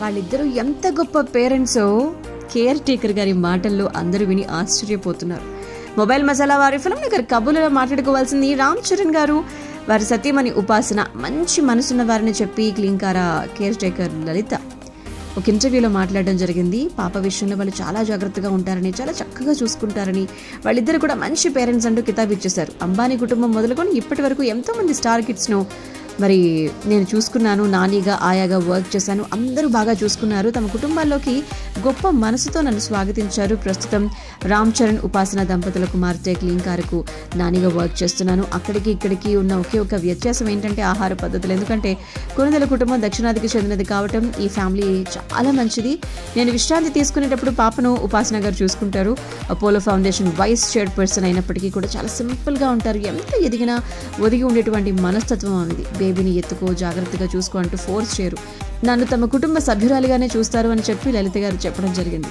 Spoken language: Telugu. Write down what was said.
వాళ్ళిద్దరూ ఎంత గొప్ప పేరెంట్సో కేర్ టేకర్ గారి మాటల్లో అందరూ విని ఆశ్చర్యపోతున్నారు. మొబైల్ మసాలా వారి ఫిల్మ్ నగర్ కబుర్లలో మాట్లాడుకోవాల్సింది రామ్ చరణ్ గారు, వారి సతీమణి ఉపాసన, మంచి మనసున్న వారిని చెప్పి క్లీంకార కేర్ టేకర్ లలిత ఒక ఇంటర్వ్యూలో మాట్లాడడం జరిగింది. పాప విషయంలో వాళ్ళు చాలా జాగ్రత్తగా ఉంటారని, చాలా చక్కగా చూసుకుంటారని, వాళ్ళిద్దరు కూడా మంచి పేరెంట్స్ అంటూ కితాబ్ ఇచ్చేశారు. అంబానీ కుటుంబం మొదలుకొని ఇప్పటి వరకు ఎంతోమంది స్టార్ కిడ్స్ను మరి నేను చూసుకున్నాను, నానిగా ఆయాగా వర్క్ చేశాను, అందరూ బాగా చూసుకున్నారు, తమ కుటుంబాల్లోకి గొప్ప మనసుతో నన్ను స్వాగతించారు. ప్రస్తుతం రామ్ చరణ్ ఉపాసన దంపతుల కుమార్తె క్లీంకారకు నానిగా వర్క్ చేస్తున్నాను. అక్కడికి ఇక్కడికి ఉన్న ఒకే ఒక వ్యత్యాసం ఏంటంటే ఆహార పద్ధతులు. ఎందుకంటే కొనిదెల కుటుంబం దక్షిణాదికి చెందినది కావటం ఈ ఫ్యామిలీ చాలా మంచిది. నేను విశ్రాంతి తీసుకునేటప్పుడు పాపను ఉపాసన గారు చూసుకుంటారు. అపోలో ఫౌండేషన్ వైస్ చైర్పర్సన్ అయినప్పటికీ కూడా చాలా సింపుల్గా ఉంటారు. ఎంత ఎదిగినా ఒదిగి ఉండేటువంటి మనస్తత్వం అనేది. బేబీని ఎత్తుకో, జాగ్రత్తగా చూసుకో అంటూ ఫోర్స్ చేయరు. నన్ను తమ కుటుంబ సభ్యురాలిగానే చూస్తారు అని చెప్పి లలిత గారు చెప్పడం జరిగింది.